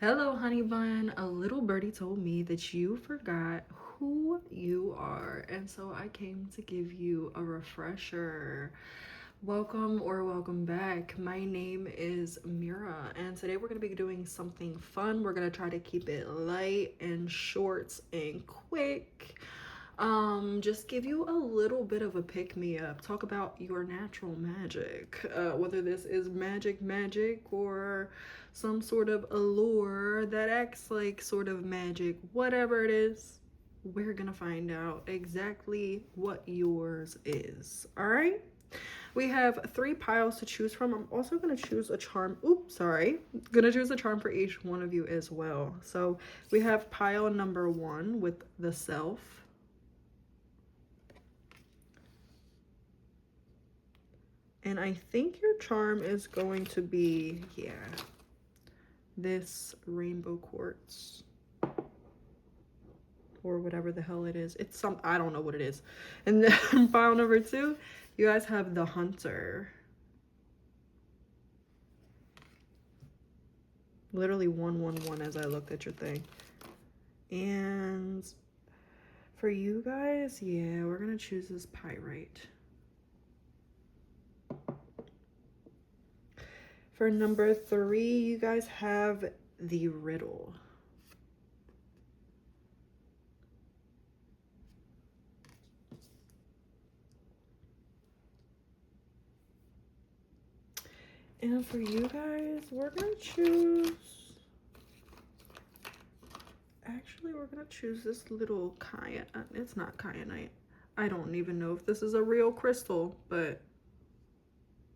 Hello, honey bun. A little birdie told me that you forgot who you are, and so I came to give you a refresher. Welcome or welcome back. My name is Mira, and today we're going to be doing something fun. We're going to try to keep it light and short and quick. Just give you a little bit of a pick me up. Talk about your natural magic, whether this is magic or some sort of allure that acts like sort of magic, whatever it is. We're gonna find out exactly what yours is. All right. We have 3 piles to choose from. I'm also gonna choose a charm. Oops, sorry. Gonna choose a charm for each one of you as well. So we have pile number 1 with the self. And I think your charm is going to be, yeah, this rainbow quartz. Or whatever the hell it is. It's some, I don't know what it is. And then pile number 2, you guys have the hunter. Literally 111 as I looked at your thing. And for you guys, yeah, we're gonna choose this pyrite. For number 3, you guys have the riddle. And for you guys, we're gonna choose, actually we're gonna choose this little kyanite. It's not kyanite. I don't even know if this is a real crystal, but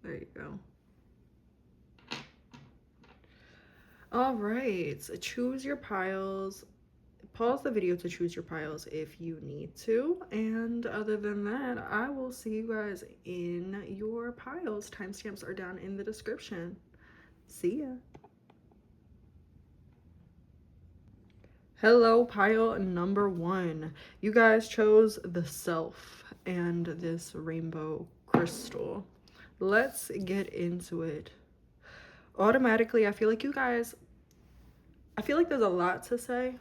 there you go. All right, so choose your piles. Pause the video to choose your piles if you need to. And other than that, I will see you guys in your piles. Timestamps are down in the description. See ya. Hello, pile number 1. You guys chose the self and this rainbow crystal. Let's get into it. Automatically, I feel like there's a lot to say,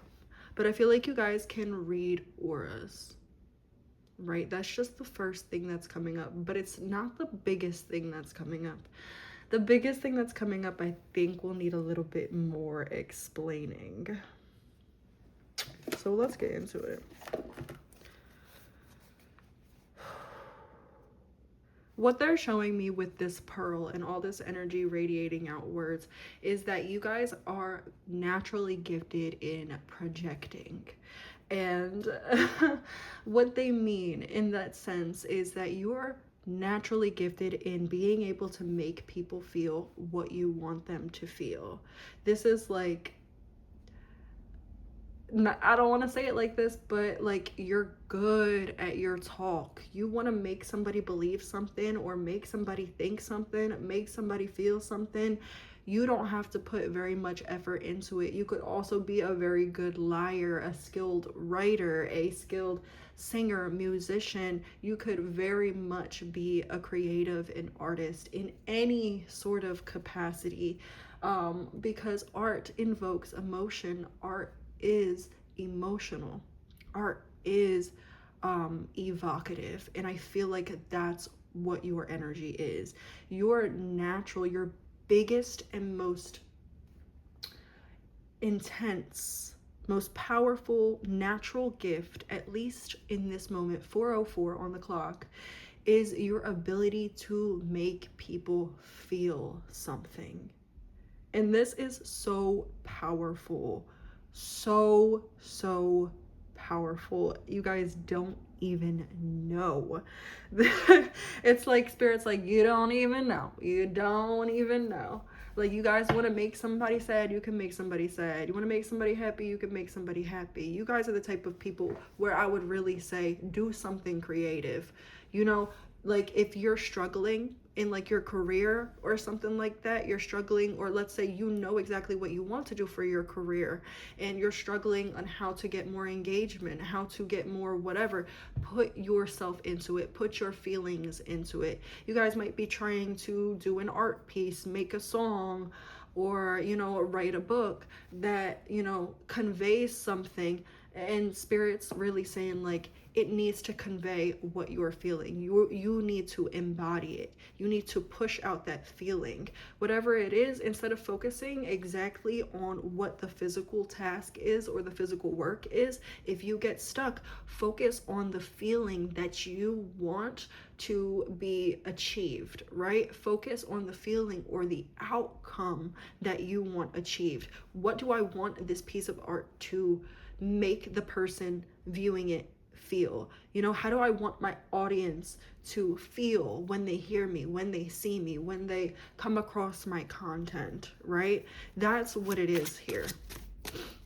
but I feel like you guys can read auras, right? That's just the first thing that's coming up, but it's not the biggest thing that's coming up. The biggest thing that's coming up, I think, will need a little bit more explaining. So let's get into it. What they're showing me with this pearl and all this energy radiating outwards is that you guys are naturally gifted in projecting. And what they mean in that sense is that you're naturally gifted in being able to make people feel what you want them to feel. This is like, I don't want to say it like this, but like, you're good at your talk. You want to make somebody believe something or make somebody think something, make somebody feel something. You don't have to put very much effort into it. You could also be a very good liar, a skilled writer, a skilled singer, musician. You could very much be a creative and artist in any sort of capacity, because art invokes emotion. Art is emotional. Art is evocative, and I feel like that's what your energy is. Your natural, your biggest and most intense, most powerful natural gift, at least in this moment, 4:04 on the clock, is your ability to make people feel something. And this is so powerful. So powerful. You guys don't even know. It's like spirit's like, you don't even know. You don't even know. Like, you guys want to make somebody sad, you can make somebody sad. You want to make somebody happy, you can make somebody happy. You guys are the type of people where I would really say, do something creative. You know, like, if you're struggling in like your career or something like that, you're struggling, or let's say you know exactly what you want to do for your career and you're struggling on how to get more engagement, how to get more whatever, put yourself into it, put your feelings into it. You guys might be trying to do an art piece, make a song, or, write a book that, conveys something, and spirit's really saying like it needs to convey what you're feeling. You need to embody it. You need to push out that feeling, whatever it is, instead of focusing exactly on what the physical task is or the physical work is. If you get stuck, focus on the feeling that you want to be achieved, right? Focus on the feeling or the outcome that you want achieved. What do I want this piece of art to make the person viewing it feel? How do I want my audience to feel when they hear me, when they see me, when they come across my content, right? That's what it is here.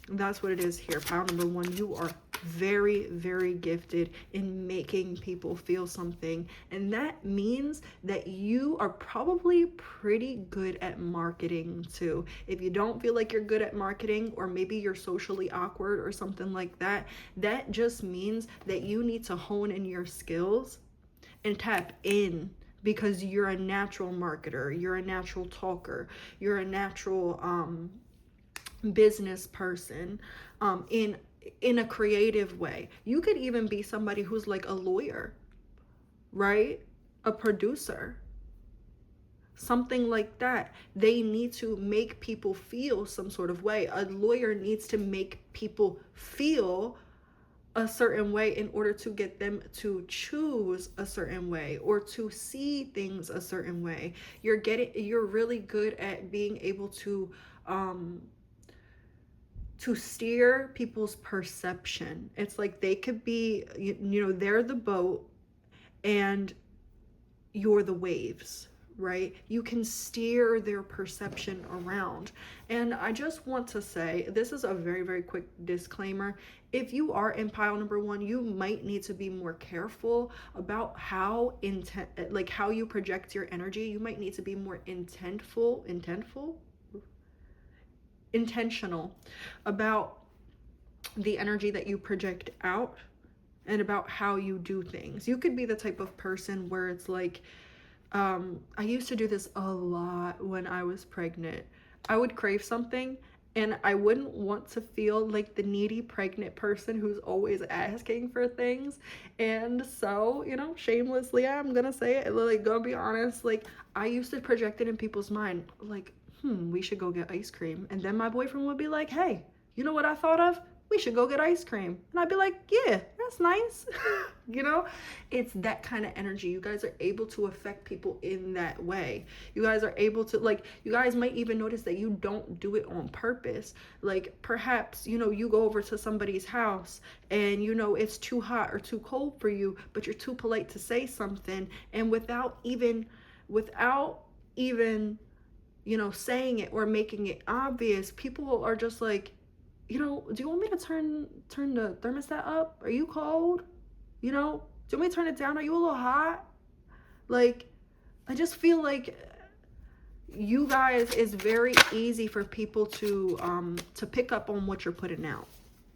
That's what it is here. Pile number one, you are very, very gifted in making people feel something. And that means that you are probably pretty good at marketing too. If you don't feel like you're good at marketing, or maybe you're socially awkward or something like that, that just means that you need to hone in your skills and tap in, because you're a natural marketer, you're a natural talker, you're a natural business person, in a creative way. You could even be somebody who's like a lawyer, right? A producer, something like that. They need to make people feel some sort of way. A lawyer needs to make people feel a certain way in order to get them to choose a certain way or to see things a certain way. You're really good at being able to steer people's perception. It's like they could be, they're the boat and you're the waves, right? You can steer their perception around. And I just want to say, this is a very, very quick disclaimer. If you are in pile number one, you might need to be more careful about how you project your energy. You might need to be more intentional about the energy that you project out and about how you do things. You could be the type of person where it's like, I used to do this a lot when I was pregnant. I would crave something and I wouldn't want to feel like the needy pregnant person who's always asking for things. And so, shamelessly, I'm gonna say it, like, gonna be honest, like, I used to project it in people's mind, like, we should go get ice cream. And then my boyfriend would be like, hey, you know what I thought of? We should go get ice cream. And I'd be like, yeah, that's nice. It's that kind of energy. You guys are able to affect people in that way. You guys are able to, like, you guys might even notice that you don't do it on purpose. Like, perhaps, you go over to somebody's house and, it's too hot or too cold for you, but you're too polite to say something. And without even, saying it or making it obvious, people are just like, do you want me to turn the thermostat up? Are you cold? Do you want me to turn it down? Are you a little hot? Like, I just feel like you guys, it's very easy for people to pick up on what you're putting out.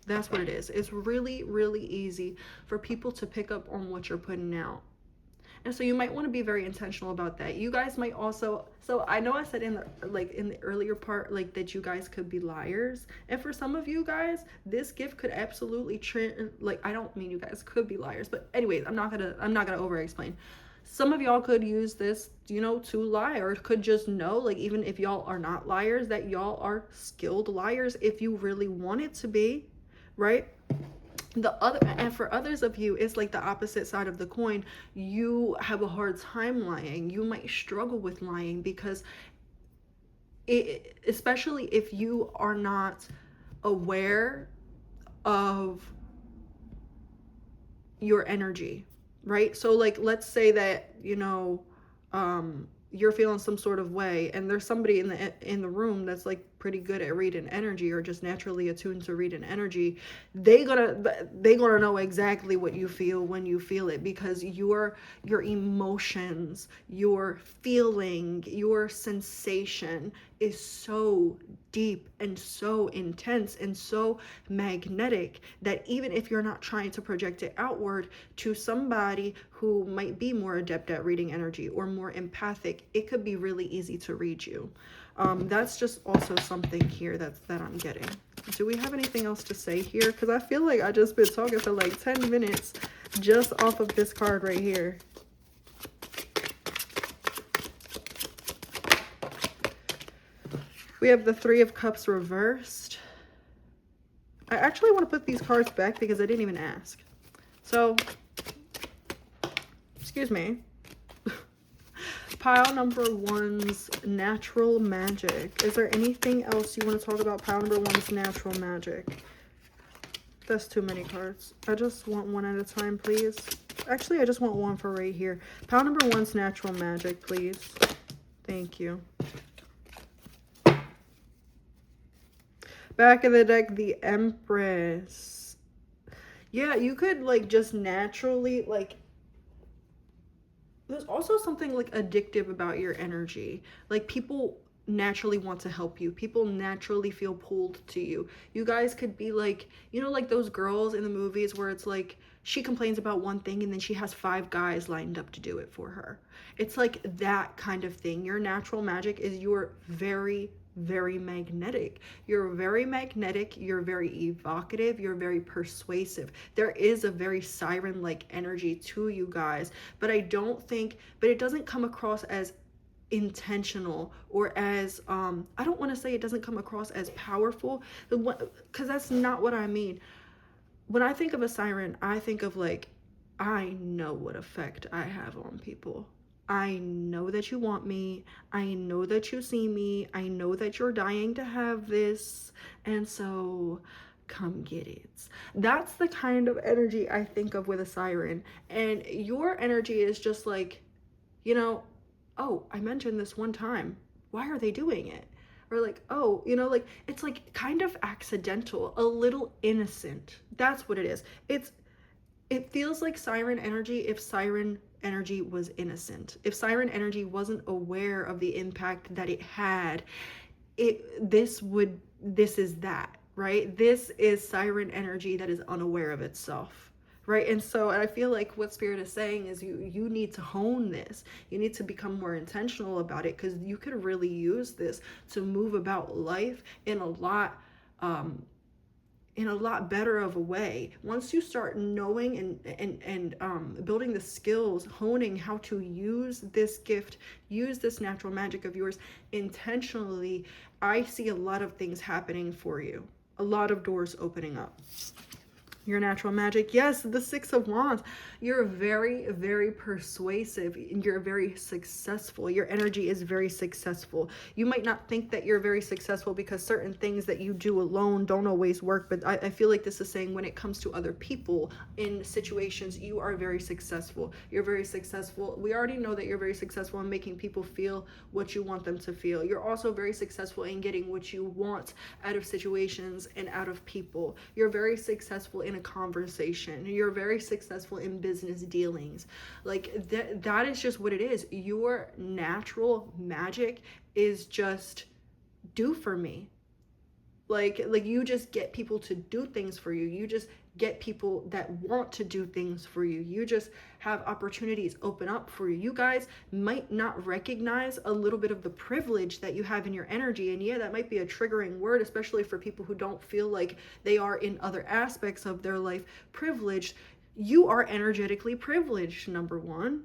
That's what it is. It's really, really easy for people to pick up on what you're putting out. And so you might want to be very intentional about that. You guys might also, so I know I said in the earlier part, like, that you guys could be liars. And for some of you guys, this gift could absolutely I don't mean you guys could be liars, but anyways, I'm not gonna over explain. Some of y'all could use this, to lie, or could just know, like, even if y'all are not liars, that y'all are skilled liars if you really want it to be, right? And for others of you, it's like the opposite side of the coin. You have a hard time lying. You might struggle with lying because especially if you are not aware of your energy, right? So, like, let's say that, you're feeling some sort of way and there's somebody in the room that's like pretty good at reading energy, or just naturally attuned to reading energy. They gonna know exactly what you feel when you feel it, because your emotions, your feeling, your sensation is so deep and so intense and so magnetic that even if you're not trying to project it outward to somebody who might be more adept at reading energy or more empathic, it could be really easy to read you. That's just also something here that I'm getting. Do we have anything else to say here? Because I feel like I just been talking for like 10 minutes just off of this card right here. We have the Three of Cups reversed. I actually want to put these cards back because I didn't even ask. So, excuse me. Pile number one's natural magic. Is there anything else you want to talk about pile number one's natural magic? That's too many cards. I just want one at a time, please. Actually, I just want one for right here. Pile number one's natural magic, please. Thank you. Back of the deck, the Empress. Yeah, you could like just naturally like, there's also something like addictive about your energy. Like people naturally want to help you. People naturally feel pulled to you. You guys could be like, you know, like those girls in the movies where it's like she complains about one thing and then she has 5 guys lined up to do it for her. It's like that kind of thing. Your natural magic is you're very magnetic. You're very magnetic. You're very evocative. You're very persuasive. There is a very siren-like energy to you guys, but I don't think, but it doesn't come across as intentional or as I don't want to say it doesn't come across as powerful, because that's not what I mean. When I think of a siren, I think of like, I know what effect I have on people. I know that you want me. I know that you see me. I know that you're dying to have this. And so come get it. That's the kind of energy I think of with a siren. And your energy is just like, you know, oh, I mentioned this one time. Why are they doing it? Or like, oh, you know, like it's like kind of accidental, a little innocent. That's what it is. It feels like siren energy if siren energy was innocent. If siren energy wasn't aware of the impact that it had, this is that, right? This is siren energy that is unaware of itself. Right. And so I feel like what Spirit is saying is you need to hone this. You need to become more intentional about it, because you could really use this to move about life in a lot better of a way. Once you start knowing and building the skills, honing how to use this gift, use this natural magic of yours intentionally, I see a lot of things happening for you. A lot of doors opening up. Your natural magic, yes, the Six of Wands. You're very persuasive. You're very successful. Your energy is very successful. You might not think that you're very successful because certain things that you do alone don't always work, but I feel like this is saying when it comes to other people in situations, you are very successful. You're very successful. We already know that you're very successful in making people feel what you want them to feel. You're also very successful in getting what you want out of situations and out of people. You're very successful in a conversation. You're very successful in business dealings. Like that is just what it is. Your natural magic is just do for me. Like you just get people to do things for you. You just get people that want to do things for you. You just have opportunities open up for you. You guys might not recognize a little bit of the privilege that you have in your energy. And yeah, that might be a triggering word, especially for people who don't feel like they are in other aspects of their life privileged. You are energetically privileged, number one.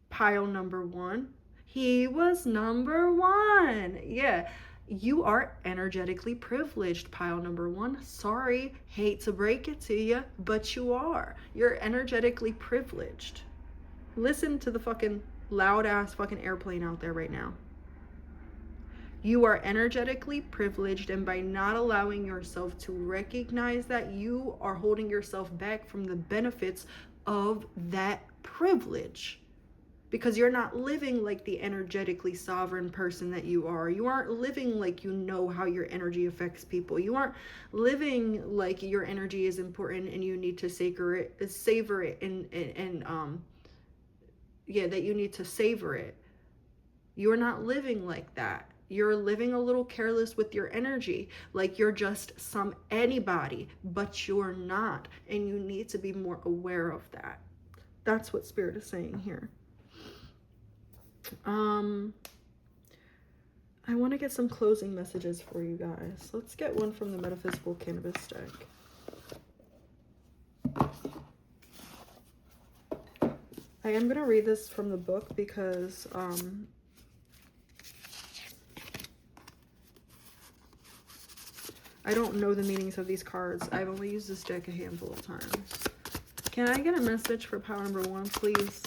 Pile number one. He was number one. Yeah. You are energetically privileged, pile number one. Sorry, hate to break it to you, but you are. You're energetically privileged. Listen to the fucking loud ass fucking airplane out there right now. You are energetically privileged, and by not allowing yourself to recognize that, you are holding yourself back from the benefits of that privilege. Because you're not living like the energetically sovereign person that you are. You aren't living like you know how your energy affects people. You aren't living like your energy is important and you need to savor it, that you need to savor it. You're not living like that. You're living a little careless with your energy, like you're just some anybody, but you're not. And you need to be more aware of that. That's what Spirit is saying here. I want to get some closing messages for you guys. Let's get one from the Metaphysical Cannabis deck. I am going to read this from the book because I don't know the meanings of these cards. I've only used this deck a handful of times. Can I get a message for power number 1, please?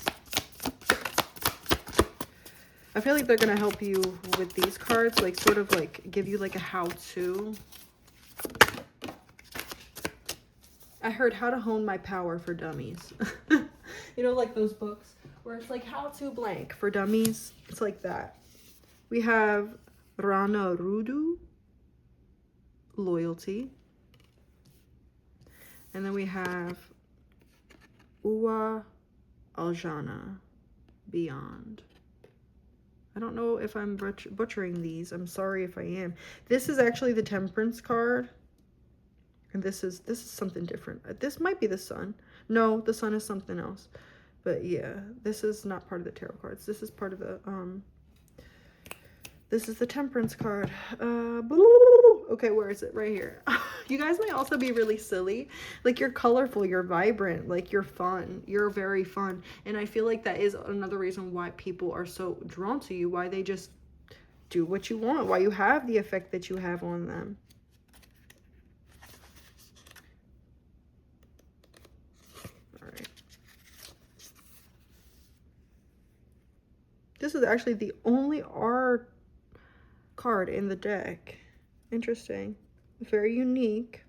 I feel like they're going to help you with these cards, like sort of like give you like a how-to. I heard How to Hone My Power for Dummies. You know, like those books where it's like how to blank for dummies. It's like that. We have Rana Rudu, loyalty. And then we have Uwa Aljana, beyond. I don't know if I'm butchering these. I'm sorry if I am. This is actually the Temperance card. And this is something different. This might be the Sun. No, the Sun is something else. But yeah, this is not part of the tarot cards. This is part of the this is the Temperance card. Okay, where is it? Right here. You guys might also be really silly. Like, you're colorful, you're vibrant, like you're fun. You're very fun. And I feel like that is another reason why people are so drawn to you, why they just do what you want, why you have the effect that you have on them. This is actually the only R card in the deck. Interesting. Very unique.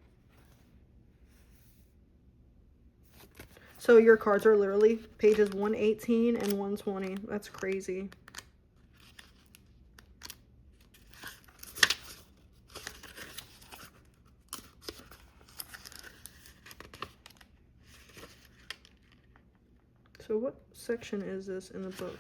So your cards are literally pages 118 and 120. That's crazy. So what section is this in the book?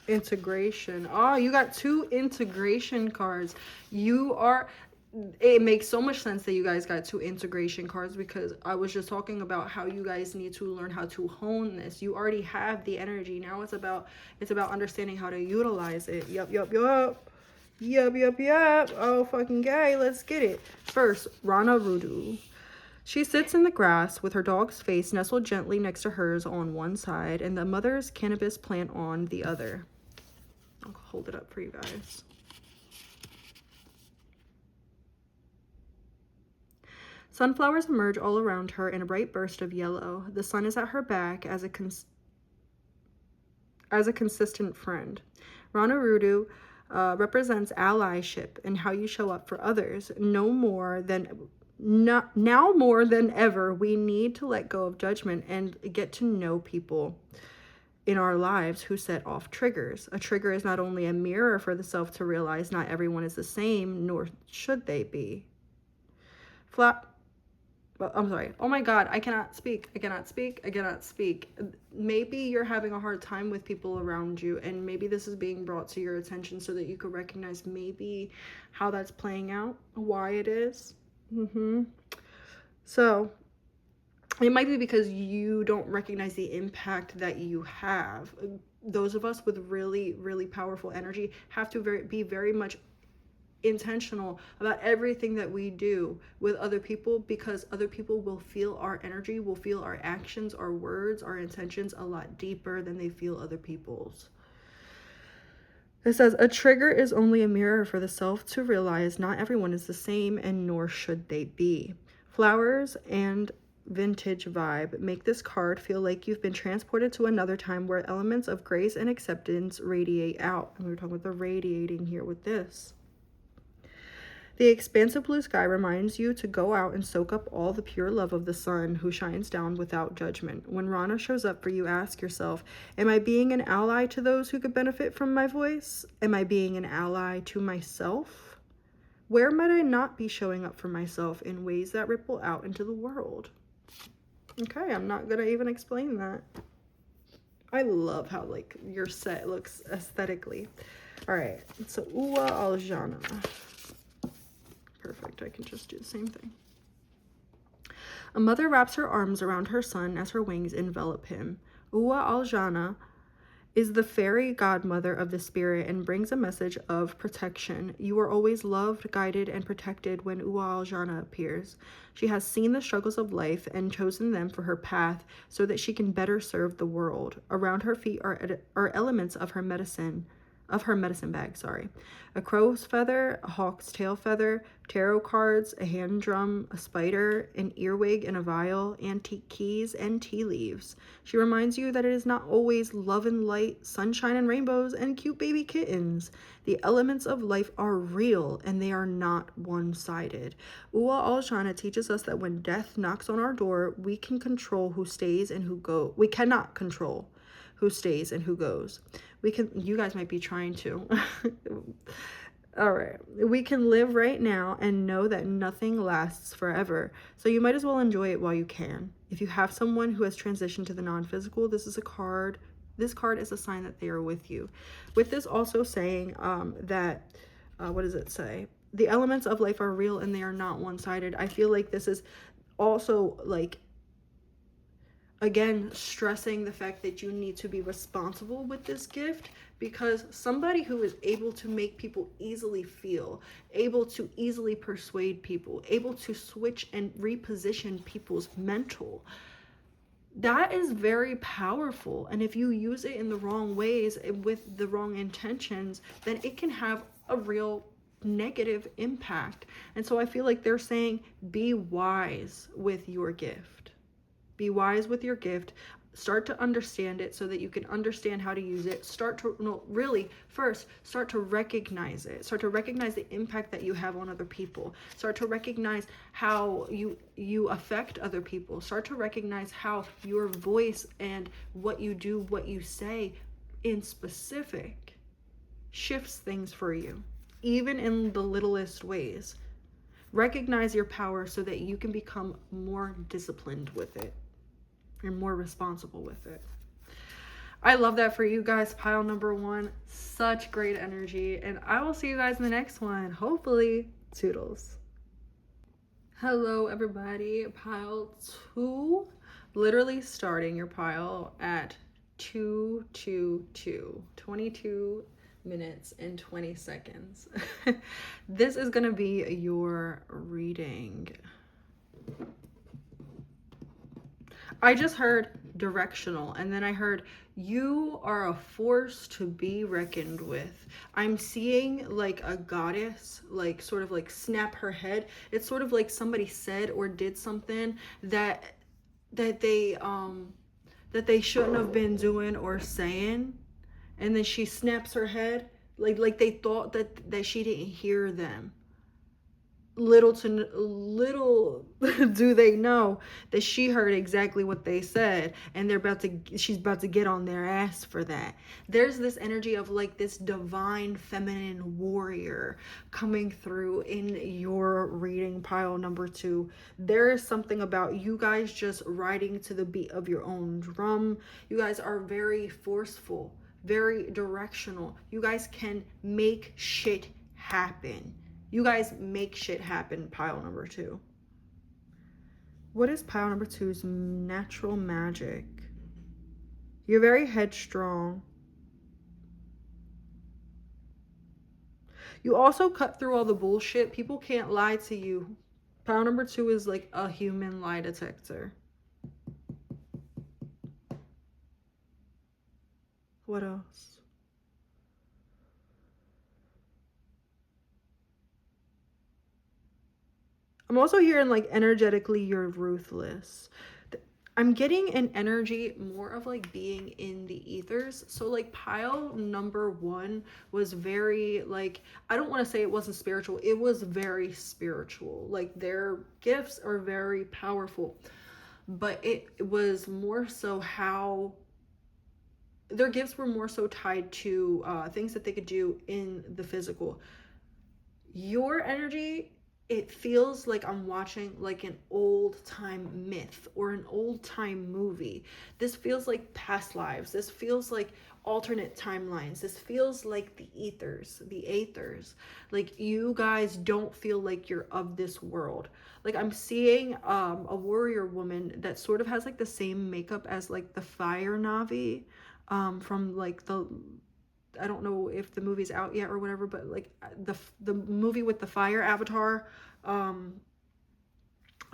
Integration. Oh, you got 2 integration cards. It makes so much sense that you guys got 2 integration cards, because I was just talking about how you guys need to learn how to hone this. You already have the energy. Now it's about understanding how to utilize it. Yup. Oh, fucking gay. Let's get it. First, Rana Rudu. She sits in the grass with her dog's face nestled gently next to hers on one side and the mother's cannabis plant on the other. I'll hold it up for you guys. Sunflowers emerge all around her in a bright burst of yellow. The sun is at her back as a consistent friend. Rana Rudu represents allyship and how you show up for others. Now more than ever, we need to let go of judgment and get to know people in our lives who set off triggers. A trigger is not only a mirror for the self to realize not everyone is the same, nor should they be. I'm sorry. Oh my God, I cannot speak. Maybe you're having a hard time with people around you, and maybe this is being brought to your attention so that you could recognize maybe how that's playing out, why it is. So it might be because you don't recognize the impact that you have. Those of us with really, really powerful energy have to be very much intentional about everything that we do with other people, because other people will feel our energy, will feel our actions, our words, our intentions a lot deeper than they feel other people's. It says, a trigger is only a mirror for the self to realize not everyone is the same, and nor should they be. Flowers and vintage vibe make this card feel like you've been transported to another time where elements of grace and acceptance radiate out. And we're talking about the radiating here with this. The expansive blue sky reminds you to go out and soak up all the pure love of the sun who shines down without judgment. When Rana shows up for you, ask yourself, am I being an ally to those who could benefit from my voice? Am I being an ally to myself? Where might I not be showing up for myself in ways that ripple out into the world? Okay, I'm not going to even explain that. I love how, like, your set looks aesthetically. All right, so Uwa Aljana. Perfect, I can just do the same thing. A mother wraps her arms around her son as her wings envelop him. Uwa Aljana is the fairy godmother of the spirit and brings a message of protection. You are always loved, guided, and protected when Uwa Aljana appears. She has seen the struggles of life and chosen them for her path so that she can better serve the world. Around her feet are elements of her medicine bag, a crow's feather, a hawk's tail feather, tarot cards, a hand drum, a spider, an earwig in a vial, antique keys, and tea leaves. She reminds you that it is not always love and light, sunshine and rainbows, and cute baby kittens. The elements of life are real and they are not one-sided. Uwa Alshana teaches us that when death knocks on our door, we can control who stays and who goes. We cannot control who stays and who goes. You guys might be trying to. All right. We can live right now and know that nothing lasts forever. So you might as well enjoy it while you can. If you have someone who has transitioned to the non-physical, this card is a sign that they are with you. With this also saying that, what does it say? The elements of life are real and they are not one-sided. I feel like this is also like, again, stressing the fact that you need to be responsible with this gift, because somebody who is able to make people easily feel, able to easily persuade people, able to switch and reposition people's mental, that is very powerful. And if you use it in the wrong ways with the wrong intentions, then it can have a real negative impact. And so I feel like they're saying, be wise with your gift. Be wise with your gift. Start to understand it so that you can understand how to use it. Start to recognize it. Start to recognize the impact that you have on other people. Start to recognize how you affect other people. Start to recognize how your voice and what you do, what you say in specific shifts things for you, even in the littlest ways. Recognize your power so that you can become more disciplined with it and more responsible with it. I love that for you guys. Pile number 1, such great energy, and I will see you guys in the next one. Hopefully, toodles. Hello everybody. Pile 2, literally starting your pile at 22 minutes and 20 seconds. This is gonna be your reading. I just heard directional, and then I heard you are a force to be reckoned with. I'm seeing like a goddess, like sort of like snap her head. It's sort of like somebody said or did something that they shouldn't have been doing or saying, and then she snaps her head like they thought that she didn't hear them. Little do they know that she heard exactly what they said, and she's about to get on their ass for that. There's this energy of like this divine feminine warrior coming through in your reading, pile number 2. There is something about you guys just riding to the beat of your own drum. You guys are very forceful, very directional. You guys can make shit happen. You guys make shit happen, pile number 2. What is pile number 2's natural magic? You're very headstrong. You also cut through all the bullshit. People can't lie to you. Pile number 2 is like a human lie detector. What else? I'm also hearing like energetically you're ruthless. I'm getting an energy more of like being in the ethers. So like pile number 1 was very like, I don't want to say it wasn't spiritual. It was very spiritual. Like their gifts are very powerful, but it was more so how their gifts were more so tied to things that they could do in the physical. Your energy, it feels like I'm watching like an old time myth or an old time movie. This feels like past lives. This feels like alternate timelines. This feels like the aethers. Like you guys don't feel like you're of this world. Like I'm seeing a warrior woman that sort of has like the same makeup as like the fire Navi from like the, I don't know if the movie's out yet or whatever, but like the movie with the fire avatar.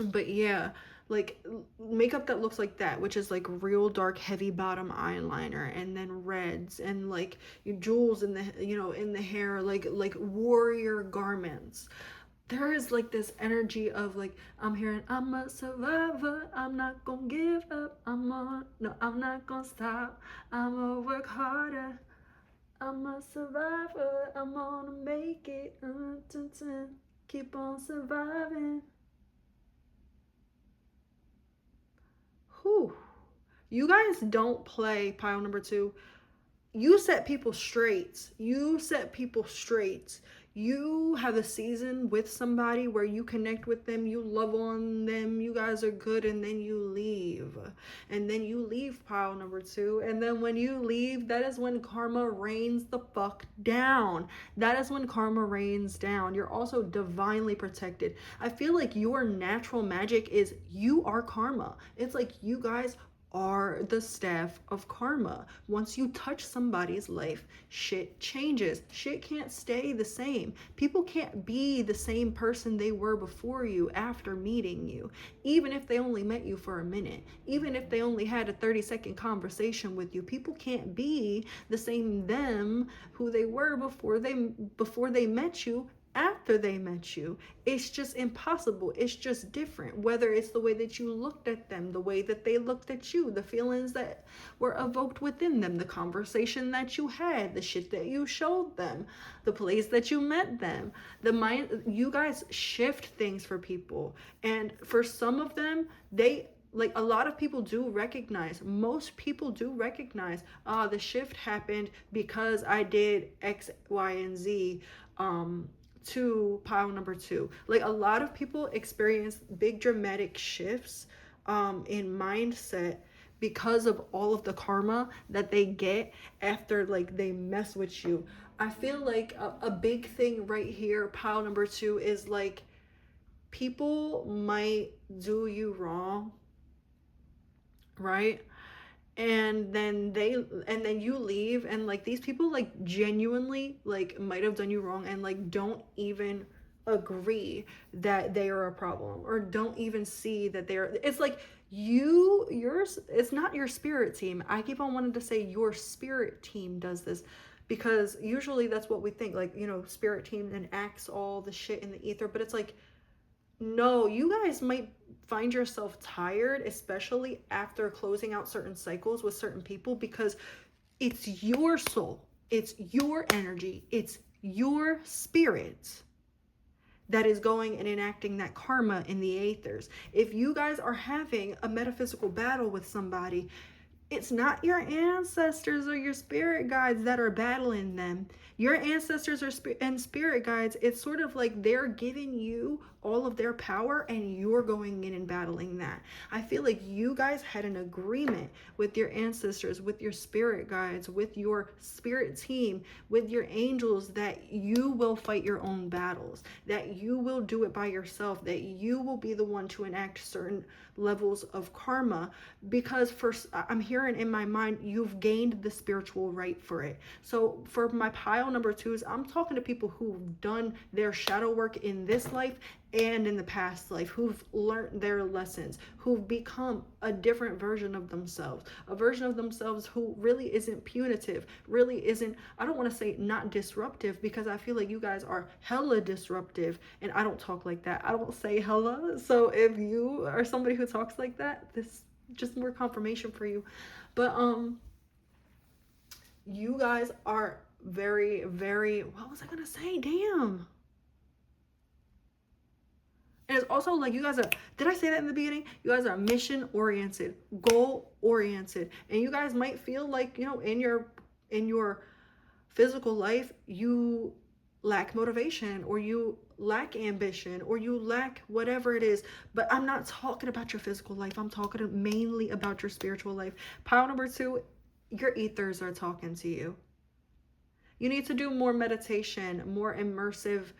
But yeah, like makeup that looks like that, which is like real dark heavy bottom eyeliner, and then reds, and like jewels in the, in the hair, like warrior garments. There is like this energy of like, I'm hearing, I'm a survivor, I'm not gonna give up, I'm not gonna stop, I'm gonna work harder, I'm a survivor, I'm gonna make it, keep on surviving. Whew. You guys don't play pile number two. You set people straight. You have a season with somebody where you connect with them, you love on them, you guys are good, and then you leave. And then you leave pile number two. And then when you leave, that is when karma rains the fuck down. That is when karma rains down. You're also divinely protected. I feel like your natural magic is you are karma. It's like you guys are the staff of karma. Once you touch somebody's life, shit changes. Shit can't stay the same. People can't be the same person they were before you after meeting you, even if they only met you for a minute, even if they only had a 30-second conversation with you. People can't be the same them who they were before they met you after they met you. It's just impossible. It's just different. Whether it's the way that you looked at them, the way that they looked at you, the feelings that were evoked within them, the conversation that you had, the shit that you showed them, the place that you met them, the mind. You guys shift things for people, and for some of them, they, like, a lot of people do recognize, most people do recognize, the shift happened because I did X, Y, and Z to pile number two. Like, a lot of people experience big dramatic shifts in mindset because of all of the karma that they get after, like, they mess with you. I feel like a big thing right here, pile number two, is like, people might do you wrong, right? And then you leave, and like these people like genuinely like might have done you wrong, and like don't even agree that they are a problem, or don't even see that they're, it's like it's not your spirit team. I keep on wanting to say your spirit team does this, because usually that's what we think, like, spirit team enacts all the shit in the ether, but it's like, no, you guys might find yourself tired, especially after closing out certain cycles with certain people, because it's your soul, it's your energy, it's your spirit that is going and enacting that karma in the aethers. If you guys are having a metaphysical battle with somebody, it's not your ancestors or your spirit guides that are battling them. Your ancestors and spirit guides, it's sort of like they're giving you all of their power, and you're going in and battling that. I feel like you guys had an agreement with your ancestors, with your spirit guides, with your spirit team, with your angels, that you will fight your own battles, that you will do it by yourself, that you will be the one to enact certain levels of karma, because I'm hearing in my mind, you've gained the spiritual right for it. So for my pile number twos, I'm talking to people who've done their shadow work in this life and in the past life, who've learned their lessons, who've become a different version of themselves, a version of themselves who really isn't punitive, really isn't, I don't want to say not disruptive, because I feel like you guys are hella disruptive, and I don't talk like that. I don't say hella. So if you are somebody who talks like that, this just more confirmation for you. But you guys are very, very, what was I gonna say? Damn. And it's also like, you guys are, did I say that in the beginning? You guys are mission oriented, goal oriented. And you guys might feel like, in your physical life, you lack motivation, or you lack ambition, or you lack whatever it is. But I'm not talking about your physical life. I'm talking mainly about your spiritual life. Pile number two, your ethers are talking to you. You need to do more meditation, more immersive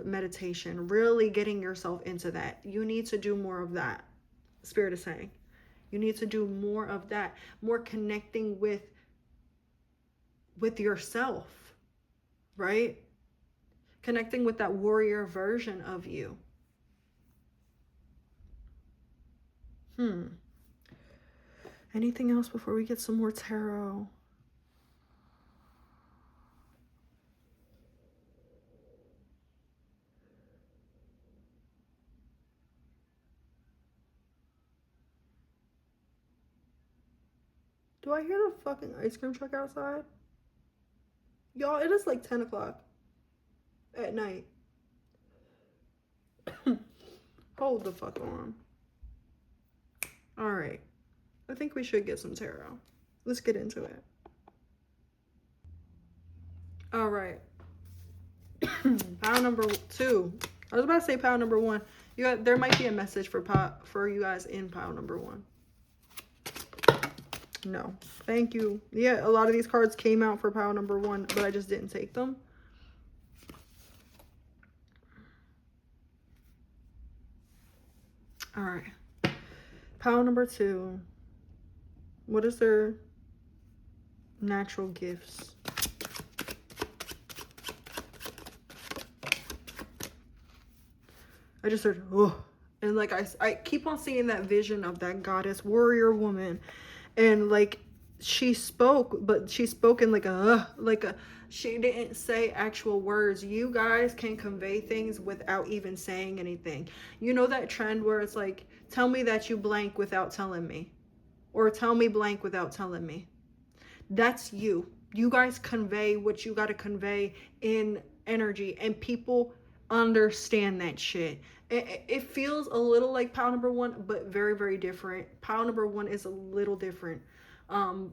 meditation, really getting yourself into that. You need to do more of that. Spirit is saying. You need to do more of that, more connecting with yourself, right? Connecting with that warrior version of you. Anything else before we get some more tarot? Do I hear the fucking ice cream truck outside? Y'all, it is like 10 o'clock at night. Hold the fuck on. All right. I think we should get some tarot. Let's get into it. All right. Pile number 2. I was about to say pile number 1. There might be a message for you guys in pile number 1. No. Thank you. Yeah, a lot of these cards came out for pile number 1, but I just didn't take them. All right. Pile number 2. What is their natural gifts? I just heard, oh. And like I keep on seeing that vision of that goddess warrior woman. And like she spoke, but she spoke in like a she didn't say actual words. You guys can convey things without even saying anything. You know that trend where it's like, tell me that you blank without telling me. Or tell me blank without telling me. That's you. You guys convey what you got to convey in energy. And people understand that shit. It feels a little like pile number 1, but very, very different. Pile number 1 is a little different.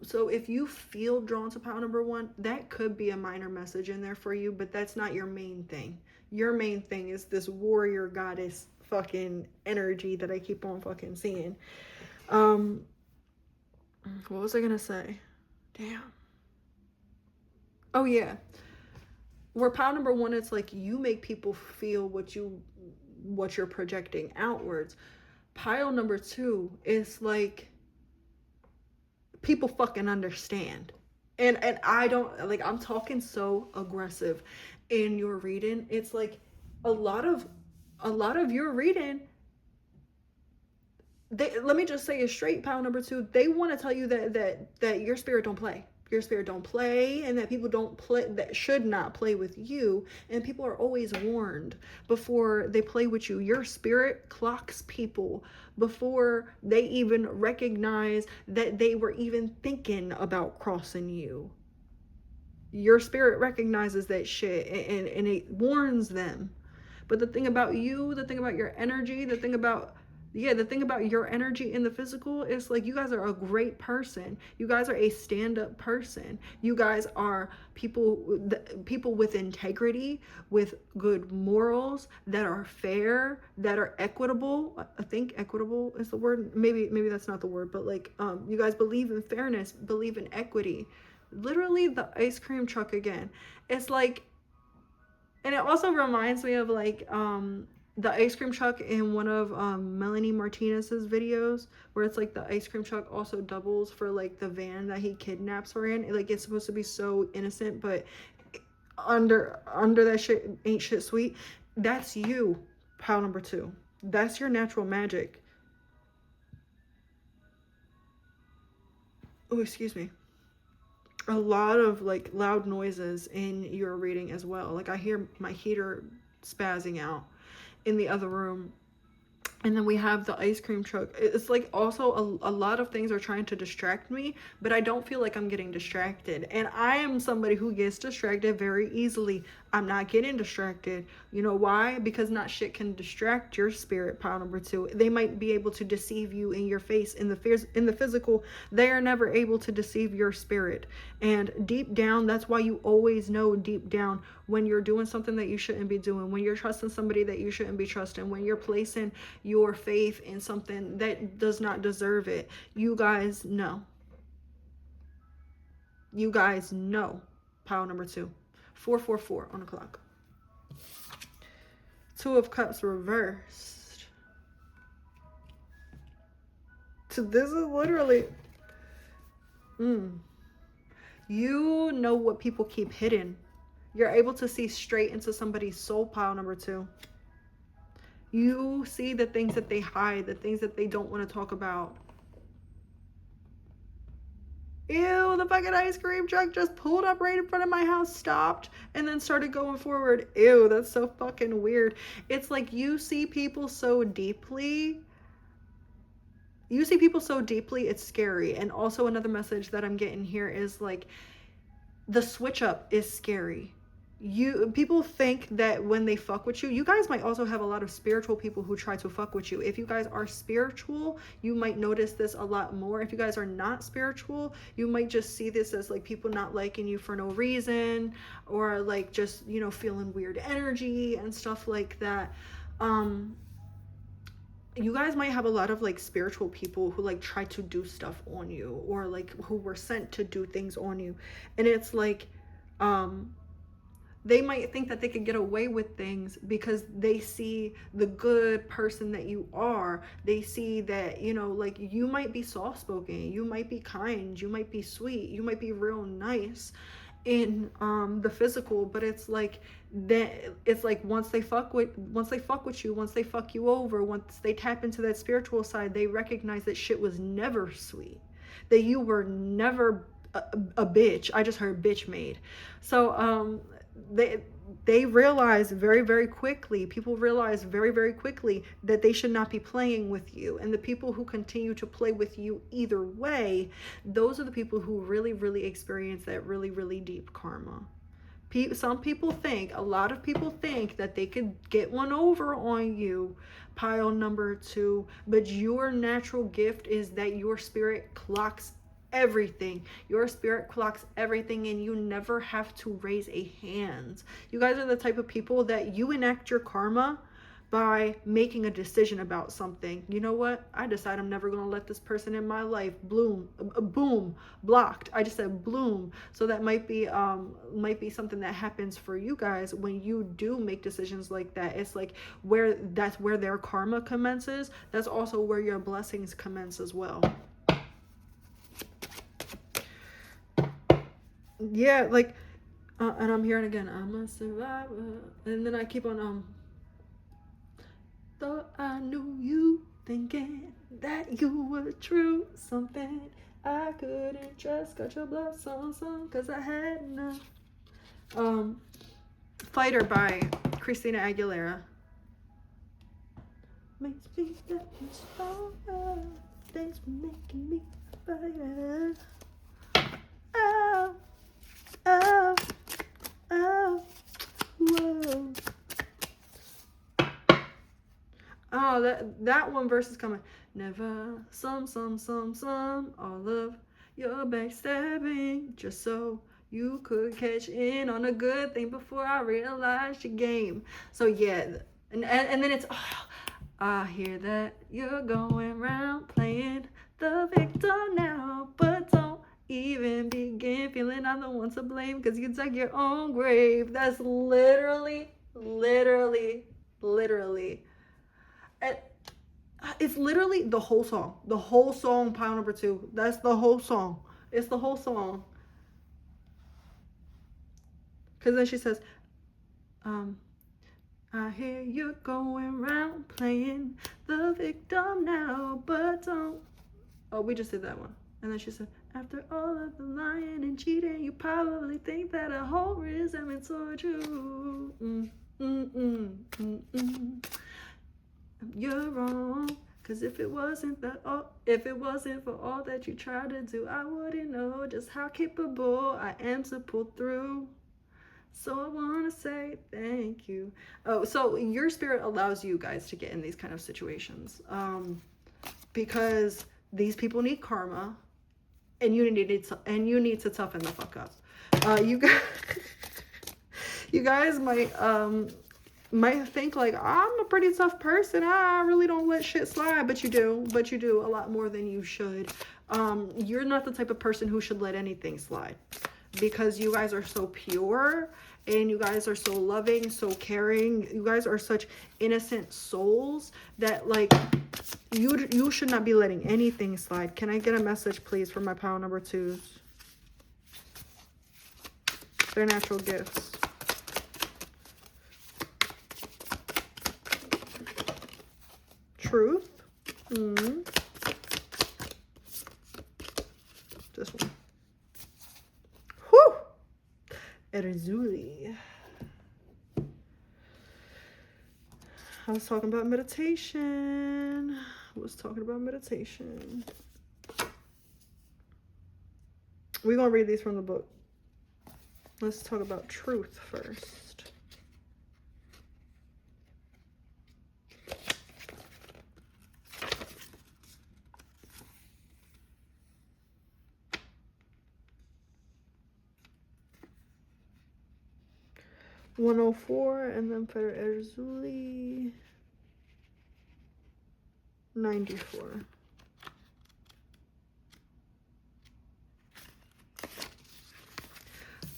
So if you feel drawn to pile number 1, that could be a minor message in there for you, but that's not your main thing. Your main thing is this warrior goddess fucking energy that I keep on fucking seeing. What was I gonna say? Damn. Oh yeah. Where pile number 1, it's like you make people feel what you're projecting outwards. Pile number 2 is like people fucking understand. And I don't, like, I'm talking so aggressive in your reading. It's like a lot of your reading, let me just say it straight, pile number 2, they want to tell you that your spirit don't play. Your spirit don't play, and that people don't play, that should not play with you. And people are always warned before they play with you. Your spirit clocks people before they even recognize that they were even thinking about crossing you. Your spirit recognizes that shit, and it warns them. But the thing about you, the thing about your energy, the thing about your energy in the physical is like, you guys are a great person. You guys are a stand-up person. You guys are people with integrity, with good morals, that are fair, that are equitable. I think equitable is the word. Maybe that's not the word, but like, you guys believe in fairness, believe in equity. Literally the ice cream truck again. It's like, and it also reminds me of like, the ice cream truck in one of Melanie Martinez's videos, where it's like the ice cream truck also doubles for like the van that he kidnaps her in. Like, it's supposed to be so innocent, but under that shit ain't shit sweet. That's you, pile number 2. That's your natural magic. Oh, excuse me. A lot of like loud noises in your reading as well. Like, I hear my heater spazzing out in the other room. And then we have the ice cream truck. It's like also a lot of things are trying to distract me, but I don't feel like I'm getting distracted. And I am somebody who gets distracted very easily. I'm not getting distracted. You know why? Because not shit can distract your spirit, pile number 2. They might be able to deceive you in your face, in the physical. They are never able to deceive your spirit. And deep down, that's why you always know deep down when you're doing something that you shouldn't be doing, when you're trusting somebody that you shouldn't be trusting, when you're placing your faith in something that does not deserve it. You guys know. You guys know. Pile number 2. 444 on the clock. 2 of Cups reversed. So this is literally... You know what people keep hidden. You're able to see straight into somebody's soul, pile number 2. You see the things that they hide, the things that they don't want to talk about. Ew, the fucking ice cream truck just pulled up right in front of my house, stopped, and then started going forward. Ew, that's so fucking weird. It's like you see people so deeply. You see people so deeply, it's scary. And also another message that I'm getting here is like the switch up is scary. People think that when they fuck with you, you guys might also have a lot of spiritual people who try to fuck with you. If you guys are spiritual, you might notice this a lot more. If you guys are not spiritual, you might just see this as like people not liking you for no reason, or like just, you know, feeling weird energy and stuff like that. You guys might have a lot of like spiritual people who like try to do stuff on you, or like who were sent to do things on you. And it's like, they might think that they could get away with things because they see the good person that you are. They see that, you know, like you might be soft-spoken, you might be kind, you might be sweet, you might be real nice in the physical, but it's like that. It's like once they fuck with you, once they fuck you over, once they tap into that spiritual side, they recognize that shit was never sweet, that you were never a bitch. I just heard bitch made. So they realize very, very quickly, people realize very, very quickly that they should not be playing with you. And the people who continue to play with you either way, those are the people who really, really experience that really, really deep karma. Some people think, a lot of people think that they could get one over on you, pile number 2, but your natural gift is that your spirit clocks everything. Your spirit clocks everything, and you never have to raise a hand. You guys are the type of people that you enact your karma by making a decision about something. You know what? I decide I'm never going to let this person in my life. Bloom, boom, blocked. I just said bloom. So that might be something that happens for you guys when you do make decisions like that. It's like that's where their karma commences. That's also where your blessings commence as well. Yeah, like, and I'm hearing again, I'm a survivor, and then I keep on, thought I knew you, thinking that you were true, something I couldn't trust, got your blood some, cause I had enough. Fighter by Christina Aguilera. Makes me that much stronger, thanks for making me a fighter. Oh. Oh, oh, whoa. Oh, that one verse is coming. Never some, all of your backstabbing, just so you could catch in on a good thing before I realized your game. So yeah, and then it's, I hear that you're going around playing the victim now, but don't even begin feeling I'm the one to blame because you dug your own grave. That's literally it's literally the whole song, pile number 2. That's the whole song. It's the whole song. Because then she says, I hear you're going around playing the victim now, but don't. Oh, we just did that one. And then she said, after all of the lying and cheating, you probably think that a whole resentment toward you. You're wrong. Cause if it wasn't for all that you tried to do, I wouldn't know just how capable I am to pull through. So I want to say thank you. Oh, so your spirit allows you guys to get in these kind of situations, because these people need karma. And you need to toughen the fuck up. You guys might think like, I'm a pretty tough person. I really don't let shit slide, but you do a lot more than you should. You're not the type of person who should let anything slide, because you guys are so pure and you guys are so loving, so caring. You guys are such innocent souls that, like, you should not be letting anything slide. Can I get a message, please, for my pile number 2s? Their natural gifts. Truth. This one. Whew! Erzuli. I was talking about meditation. We're going to read these from the book. Let's talk about truth first. $104, and then for Erzuli, $94.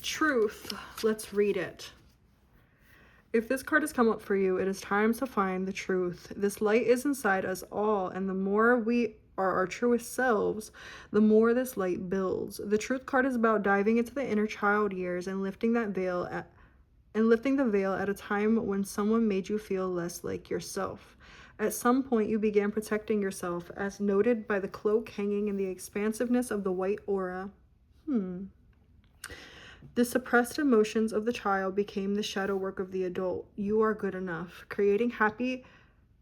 Truth. Let's read it. If this card has come up for you, it is time to find the truth. This light is inside us all, and the more we are our truest selves, the more this light builds. The truth card is about diving into the inner child years and lifting the veil at a time when someone made you feel less like yourself. At some point, you began protecting yourself, as noted by the cloak hanging in the expansiveness of the white aura. The suppressed emotions of the child became the shadow work of the adult. You are good enough. Creating happy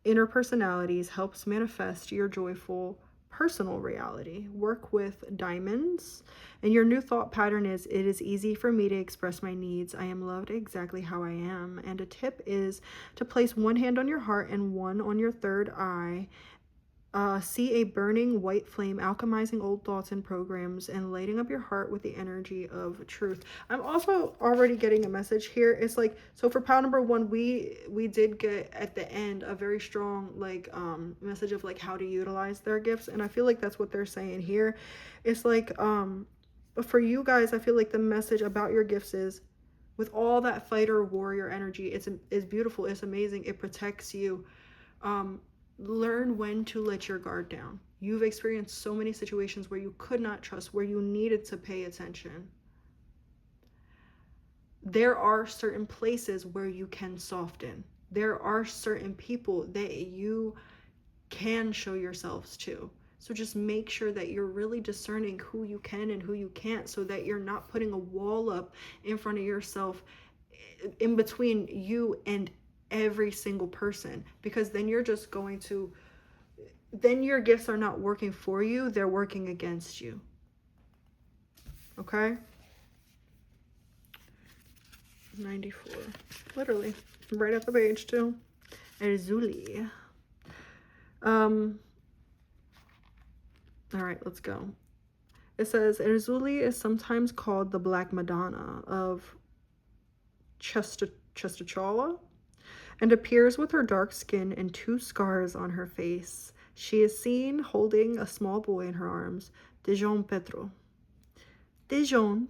inner personalities helps manifest your joyful personal reality. Work with diamonds. And your new thought pattern is, it is easy for me to express my needs. I am loved exactly how I am. And a tip is to place one hand on your heart and one on your third eye. See a burning white flame alchemizing old thoughts and programs and lighting up your heart with the energy of truth. I'm also already getting a message here. It's like, so for pile number 1, we did get at the end a very strong like message of like how to utilize their gifts, and I feel like that's what they're saying here. It's like but for you guys, I feel like the message about your gifts is, with all that fighter warrior energy, it's beautiful, it's amazing, it protects you. Learn when to let your guard down. You've experienced so many situations where you could not trust, where you needed to pay attention. There are certain places where you can soften. There are certain people that you can show yourselves to. So just make sure that you're really discerning who you can and who you can't, so that you're not putting a wall up in front of yourself, in between you and every single person, because then you're just going to, then your gifts are not working for you, they're working against you. Okay? 94. Literally. Right at the page too. Erzuli. Alright, let's go. It says, Erzuli is sometimes called the Black Madonna of Chestachala, and appears with her dark skin and 2 scars on her face. She is seen holding a small boy in her arms, Dijon Petro. To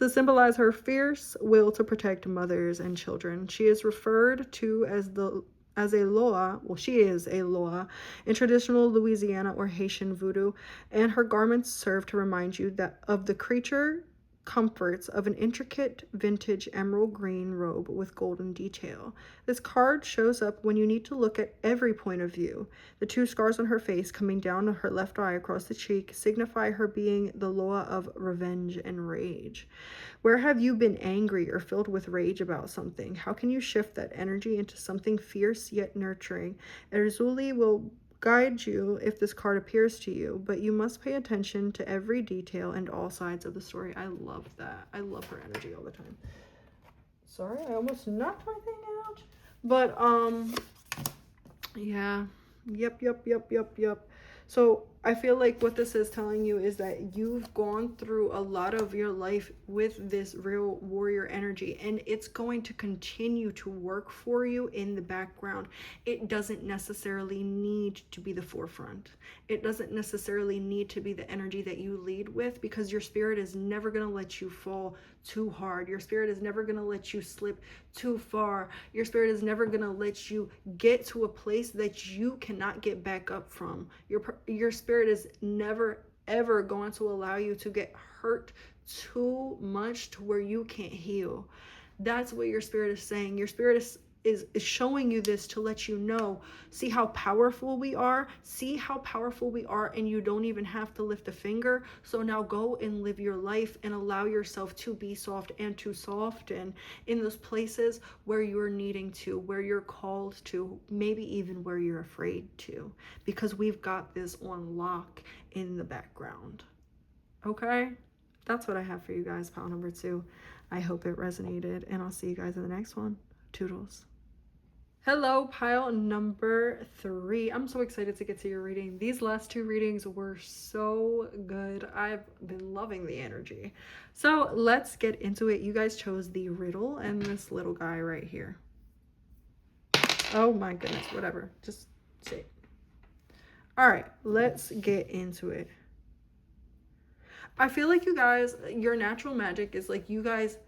symbolize her fierce will to protect mothers and children. She is referred to as a Loa, well, she is a Loa in traditional Louisiana or Haitian voodoo, and her garments serve to remind you that of the creature comforts of an intricate vintage emerald green robe with golden detail. This card shows up when you need to look at every point of view. The 2 scars on her face coming down her left eye across the cheek signify her being the Loa of revenge and rage. Where have you been angry or filled with rage about something? How can you shift that energy into something fierce yet nurturing? Erzuli will guide you if this card appears to you, but you must pay attention to every detail and all sides of the story. I love that. I love her energy all the time. Sorry, I almost knocked my thing out. But yeah. Yep. So I feel like what this is telling you is that you've gone through a lot of your life with this real warrior energy, and it's going to continue to work for you in the background. It doesn't necessarily need to be the forefront. It doesn't necessarily need to be the energy that you lead with, because your spirit is never going to let you fall too hard. Your spirit is never going to let you slip too far. Your spirit is never going to let you get to a place that you cannot get back up from. Your spirit is never ever going to allow you to get hurt too much to where you can't heal. That's what your spirit is saying. Your spirit is showing you this to let you know, see how powerful we are, and you don't even have to lift a finger. So now go and live your life and allow yourself to be soft and to soften in those places where you're needing to, where you're called to, maybe even where you're afraid to, because we've got this on lock in the background. Okay, that's what I have for you guys, pile number 2. I hope it resonated, and I'll see you guys in the next one. Toodles. Hello, pile number 3. I'm so excited to get to your reading. These last 2 readings were so good. I've been loving the energy. So let's get into it. You guys chose the riddle and this little guy right here. Oh my goodness, whatever. Just say it. All right, let's get into it. I feel like you guys, your natural magic is like you guys...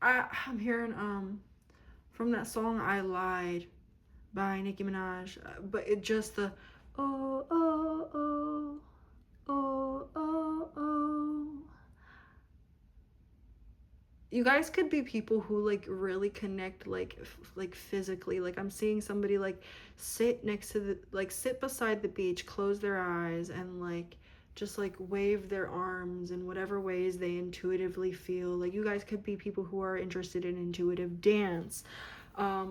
I'm hearing from that song I Lied by Nicki Minaj, but it just the oh oh oh oh oh oh. You guys could be people who like really connect like physically. Like I'm seeing somebody like sit next to the, like sit beside the beach, close their eyes, and like just like wave their arms in whatever ways they intuitively feel. Like you guys could be people who are interested in intuitive dance,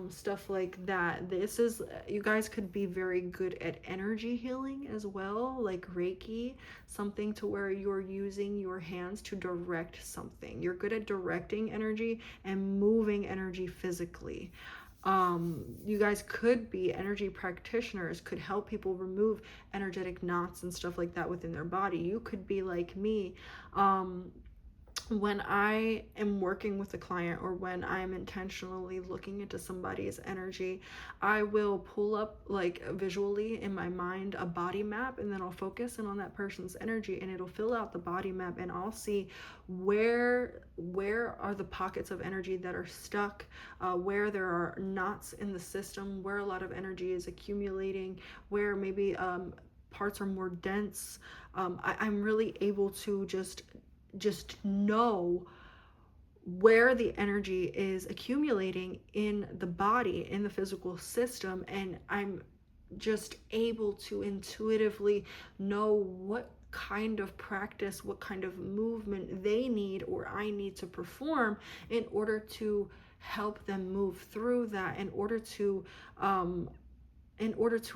stuff like that. This is, you guys could be very good at energy healing as well, like Reiki, something to where you're using your hands to direct something. You're good at directing energy and moving energy physically. You guys could be energy practitioners, could help people remove energetic knots and stuff like that within their body. You could be like me. When I am working with a client, or when I'm intentionally looking into somebody's energy, I will pull up like visually in my mind a body map, and then I'll focus in on that person's energy, and it'll fill out the body map, and I'll see where are the pockets of energy that are stuck, where there are knots in the system, where a lot of energy is accumulating, where maybe parts are more dense. I'm really able to just know where the energy is accumulating in the body, in the physical system, and I'm just able to intuitively know what kind of practice, what kind of movement they need or I need to perform in order to help them move through that, in order to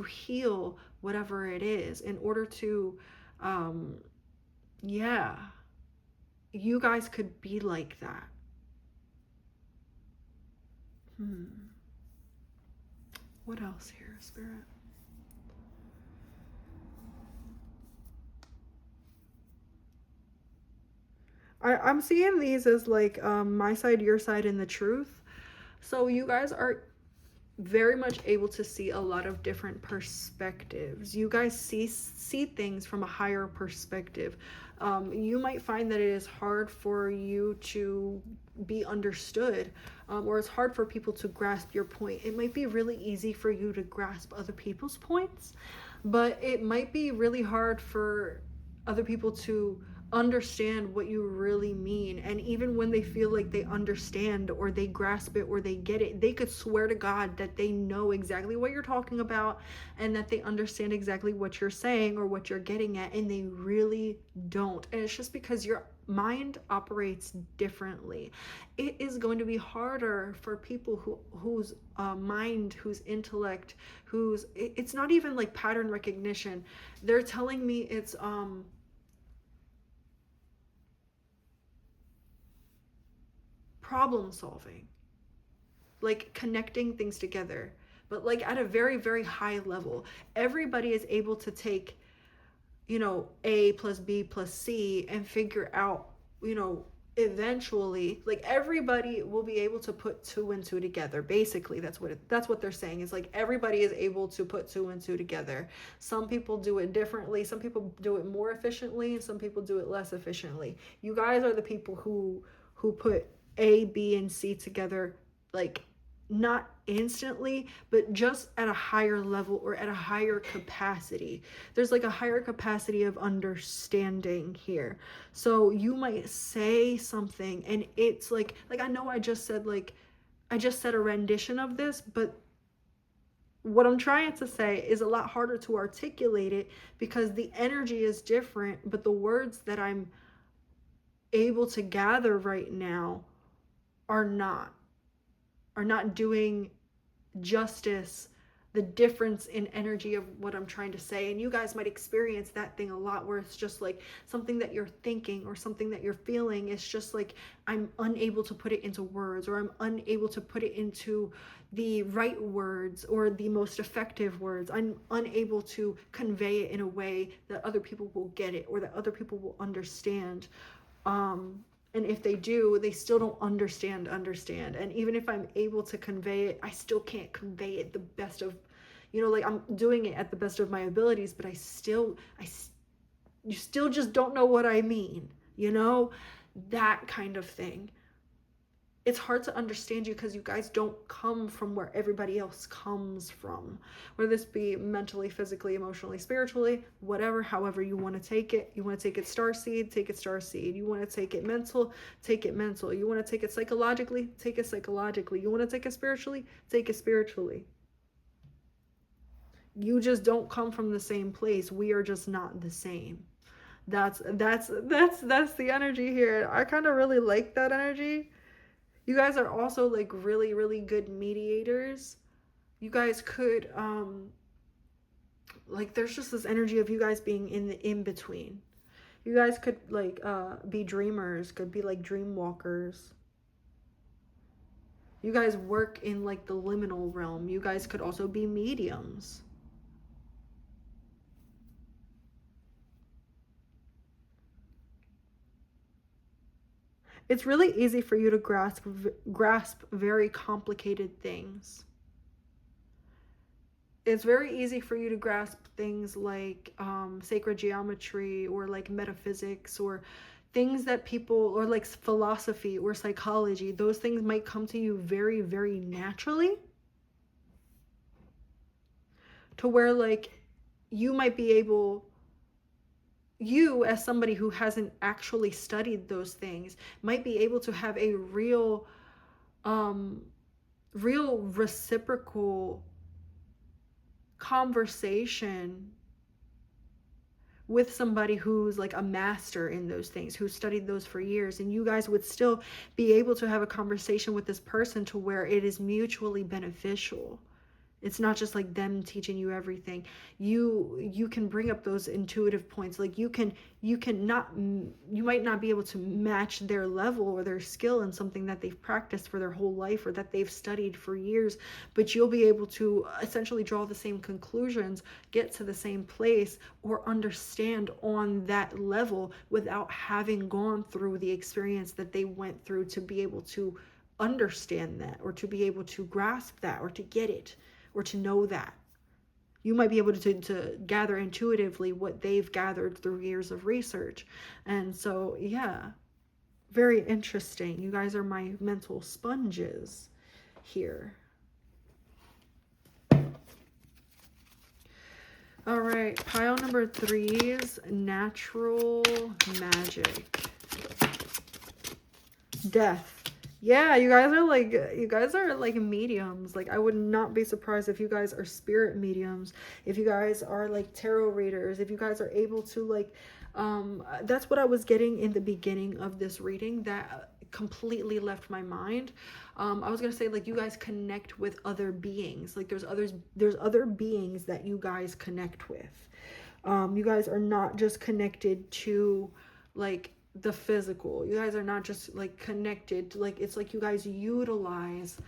heal whatever it is, in order to yeah, you guys could be like that. What else here, Spirit? I'm seeing these as like my side, your side, and the truth. So you guys are very much able to see a lot of different perspectives. You guys see things from a higher perspective. You might find that it is hard for you to be understood, or it's hard for people to grasp your point. It might be really easy for you to grasp other people's points, but it might be really hard for other people to understand what you really mean. And even when they feel like they understand or they grasp it or they get it, they could swear to God that they know exactly what you're talking about and that they understand exactly what you're saying or what you're getting at, and they really don't. And it's just because your mind operates differently. It is going to be harder for people whose mind, whose intellect, whose it's not even like pattern recognition. They're telling me it's problem solving, like connecting things together. but like at a very, very high level. Everybody is able to take, you know, A plus B plus C and figure out, you know, eventually, like everybody will be able to put two and two together. Basically, that's what they're saying. Is like everybody is able to put two and two together. Some people do it differently, some people do it more efficiently, and some people do it less efficiently. You guys are the people who put A, B, and C together, like not instantly, but just at a higher level or at a higher capacity. There's like a higher capacity of understanding here. So you might say something and it's like I know I just said a rendition of this, but what I'm trying to say is a lot harder to articulate it because the energy is different, but the words that I'm able to gather right now are not doing justice, the difference in energy of what I'm trying to say. And you guys might experience that thing a lot, where it's just like something that you're thinking or something that you're feeling. It's just like I'm unable to put it into words, or I'm unable to put it into the right words or the most effective words. I'm unable to convey it in a way that other people will get it or that other people will understand. And if they do, they still don't understand. And even if I'm able to convey it, I still can't convey it the best of, you know, like I'm doing it at the best of my abilities, but you still just don't know what I mean, you know, that kind of thing. It's hard to understand you because you guys don't come from where everybody else comes from, whether this be mentally, physically, emotionally, spiritually, whatever, however you want to take it. You want to take it starseed, take it starseed. You want to take it mental, take it mental. You want to take it psychologically, take it psychologically. You want to take it spiritually, take it spiritually. You just don't come from the same place. We are just not the same. That's the energy here. I kind of really like that energy. You guys are also like really, really good mediators. You guys could, like there's just this energy of you guys being in the in-between. You guys could like be dreamers, could be like dream walkers. You guys work in like the liminal realm. You guys could also be mediums. It's really easy for you to grasp very complicated things. It's very easy for you to grasp things like sacred geometry or like metaphysics or things that people, or like philosophy or psychology. Those things might come to you very, very naturally, to where like you might be able, you as somebody who hasn't actually studied those things might be able to have a real reciprocal conversation with somebody who's like a master in those things, who studied those for years, and you guys would still be able to have a conversation with this person to where it is mutually beneficial. It's not just like them teaching you everything. You can bring up those intuitive points. Like you might not be able to match their level or their skill in something that they've practiced for their whole life or that they've studied for years, but you'll be able to essentially draw the same conclusions, get to the same place, or understand on that level without having gone through the experience that they went through to be able to understand that, or to be able to grasp that, or to get it, or to know that. You might be able to gather intuitively what they've gathered through years of research. And so, yeah, very interesting. You guys are my mental sponges here. All right, pile number 3 is natural magic. Death. Yeah, you guys are like mediums. Like I would not be surprised if you guys are spirit mediums, if you guys are like tarot readers, if you guys are able to like that's what I was getting in the beginning of this reading that completely left my mind. I was gonna say like you guys connect with other beings. Like there's other beings that you guys connect with. You guys are not just connected to like the physical. You guys are not just like connected, like it's like you guys utilize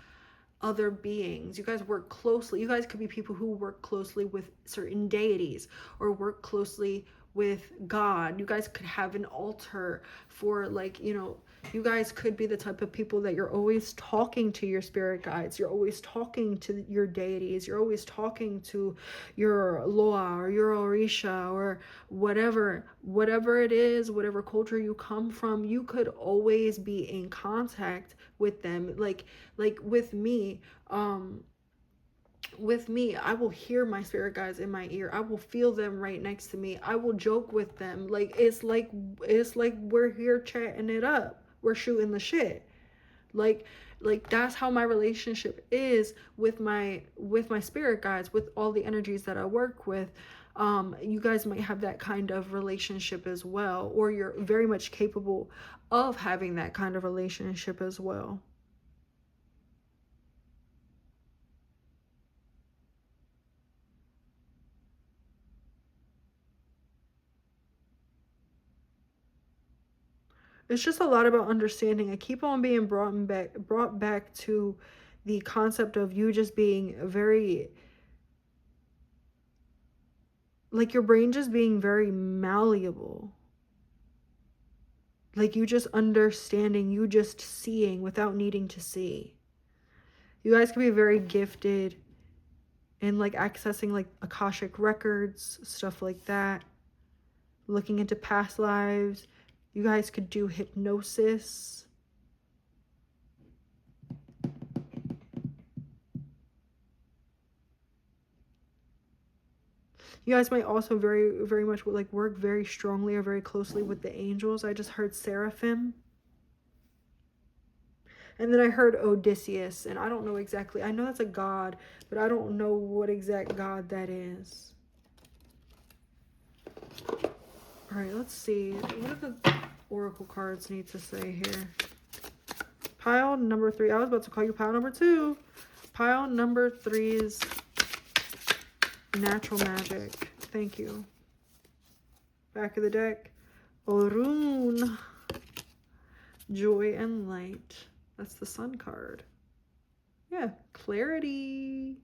other beings. You guys work closely. You guys could be people who work closely with certain deities or work closely with God. You guys could have an altar for, like, you know, you guys could be the type of people that you're always talking to your spirit guides. You're always talking to your deities. You're always talking to your Loa or your Orisha or whatever it is, whatever culture you come from. You could always be in contact with them. Like with me, I will hear my spirit guides in my ear. I will feel them right next to me. I will joke with them. Like it's like we're here chatting it up. We're shooting the shit. Like that's how my relationship is with my spirit guides, with all the energies that I work with. You guys might have that kind of relationship as well, or you're very much capable of having that kind of relationship as well. It's just a lot about understanding. I keep on being brought back to the concept of you just being very, like, your brain just being very malleable. Like, you just understanding, you just seeing without needing to see. You guys can be very gifted in, like, accessing, like, Akashic records, stuff like that. Looking into past lives. You guys could do hypnosis. You guys might also very much like work very strongly or very closely with the angels. I just heard seraphim. And then I heard Odysseus, and I don't know exactly. I know that's a god, but I don't know what exact god that is. All right, let's see. What do the oracle cards need to say here? Pile number 3. I was about to call you pile number 2. Pile number 3's natural magic. Thank you. Back of the deck. Orun. Joy and light. That's the sun card. Yeah, clarity.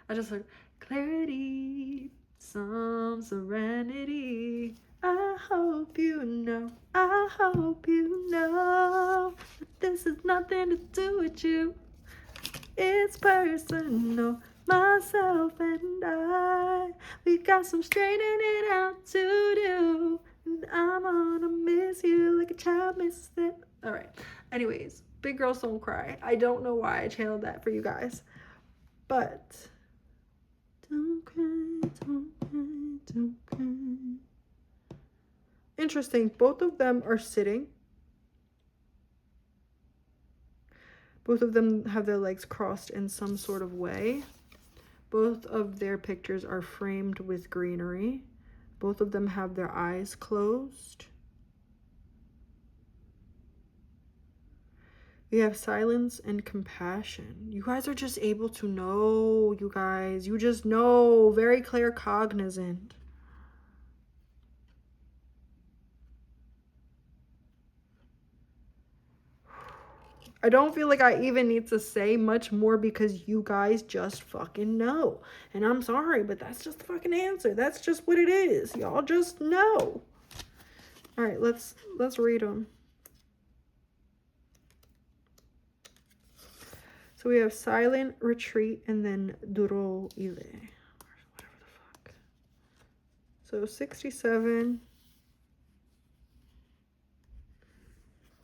I just heard clarity, some serenity. I hope you know that this is nothing to do with you. It's personal. Myself and I, we got some straightening it out to do. And I'm gonna miss you like a child misses it. All right. Anyways, big girls don't cry. I don't know why I channeled that for you guys, but don't cry, don't cry, don't cry. Interesting. Both of them are sitting. Both of them have their legs crossed in some sort of way. Both of their pictures are framed with greenery. Both of them have their eyes closed. We have silence and compassion. You guys are just able to know, you guys. You just know, very claircognizant. I don't feel like I even need to say much more because you guys just fucking know. And I'm sorry, but that's just the fucking answer. That's just what it is. Y'all just know. All right, let's read them. So we have silent, retreat, and then duro ile. Whatever the fuck. So 67,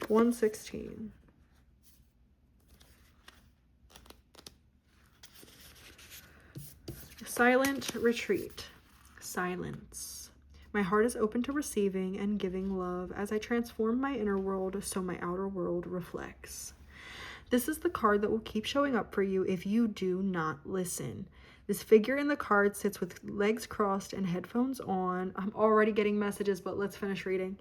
116. Silent retreat. Silence. My heart is open to receiving and giving love as I transform my inner world so my outer world reflects. This is the card that will keep showing up for you if you do not listen. This figure in the card sits with legs crossed and headphones on. I'm already getting messages, but let's finish reading.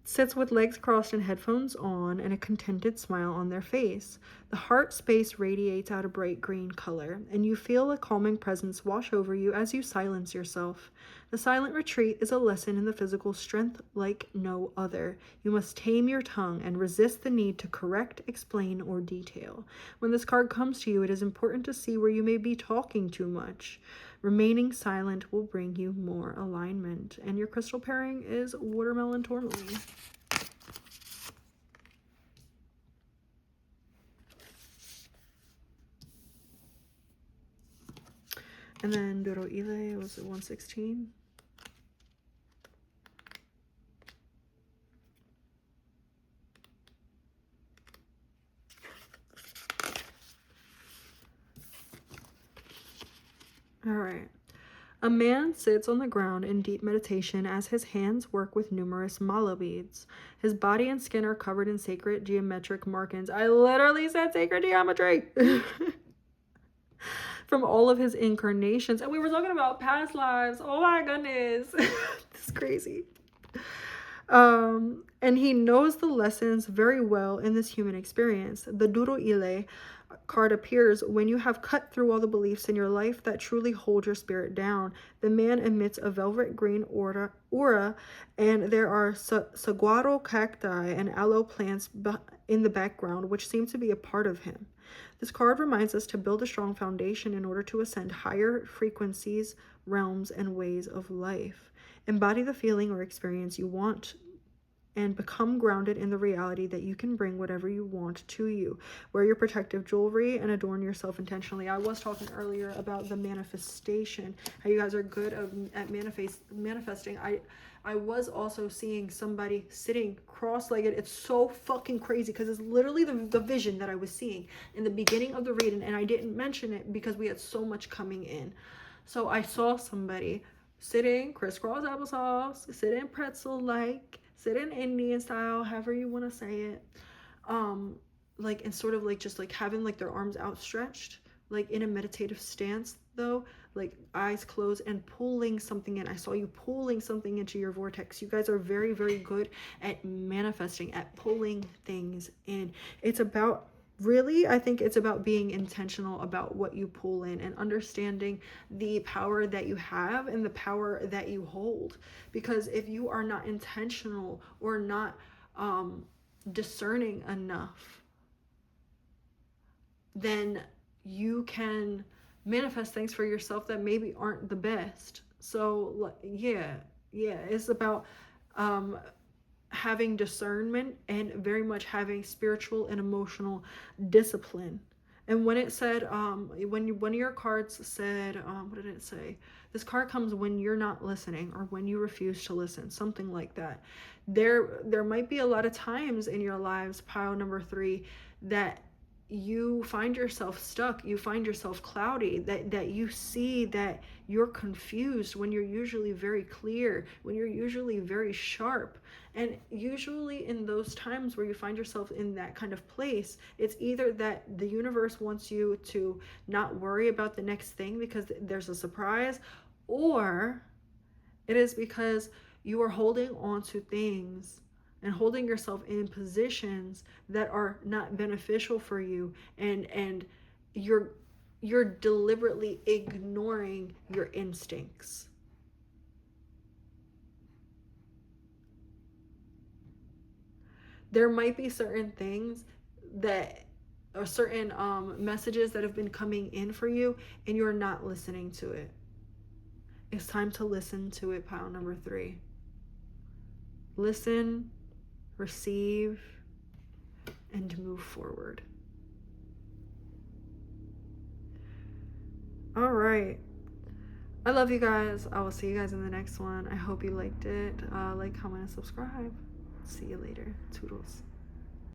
sits with legs crossed and headphones on and a contented smile on their face. The heart space radiates out a bright green color, and you feel a calming presence wash over you as you silence yourself. The silent retreat is a lesson in the physical strength like no other. You must tame your tongue and resist the need to correct, explain, or detail. When this card comes to you, it is important to see where you may be talking too much. Remaining silent will bring you more alignment. And your crystal pairing is watermelon tourmaline. And then Doro Ile was at 116. All right. A man sits on the ground in deep meditation as his hands work with numerous mala beads. His body and skin are covered in sacred geometric markings. I literally said sacred geometry. From all of his incarnations. And we were talking about past lives. Oh my goodness. This is crazy. And he knows the lessons very well in this human experience. The Duro Ile card appears when you have cut through all the beliefs in your life that truly hold your spirit down. The man emits a velvet green aura, and there are saguaro cacti and aloe plants in the background, which seem to be a part of him. This card reminds us to build a strong foundation in order to ascend higher frequencies, realms, and ways of life. Embody the feeling or experience you want and become grounded in the reality that you can bring whatever you want to you. Wear your protective jewelry and adorn yourself intentionally. I was talking earlier about the manifestation, how you guys are good at manifesting. I was also seeing somebody sitting cross-legged. It's so fucking crazy because it's literally the vision that I was seeing in the beginning of the reading, and I didn't mention it because we had so much coming in. So I saw somebody sitting crisscross applesauce, sitting pretzel-like, sitting Indian style, however you want to say it, like, and sort of like just like having like their arms outstretched, like in a meditative stance though, like eyes closed and pulling something in. I saw you pulling something into your vortex. You guys are very, very good at manifesting, at pulling things in. It's about, really, I think it's about being intentional about what you pull in and understanding the power that you have and the power that you hold. Because if you are not intentional or not discerning enough, then you can manifest things for yourself that maybe aren't the best. So yeah, it's about having discernment and very much having spiritual and emotional discipline. And when it said, when one of your cards said, what did it say? This card comes when you're not listening or when you refuse to listen, something like that. There might be a lot of times in your lives, pile number 3, that you find yourself stuck, you find yourself cloudy, that you see that you're confused when you're usually very clear, when you're usually very sharp. And usually in those times where you find yourself in that kind of place, it's either that the universe wants you to not worry about the next thing because there's a surprise, or it is because you are holding on to things and holding yourself in positions that are not beneficial for you, and you're deliberately ignoring your instincts. There might be certain things that or certain messages that have been coming in for you and you're not listening to it. It's time to listen to it, pile number 3. Listen, receive, and move forward. All right. I love you guys. I will see you guys in the next one. I hope you liked it. Like, comment, and subscribe. See you later. Toodles.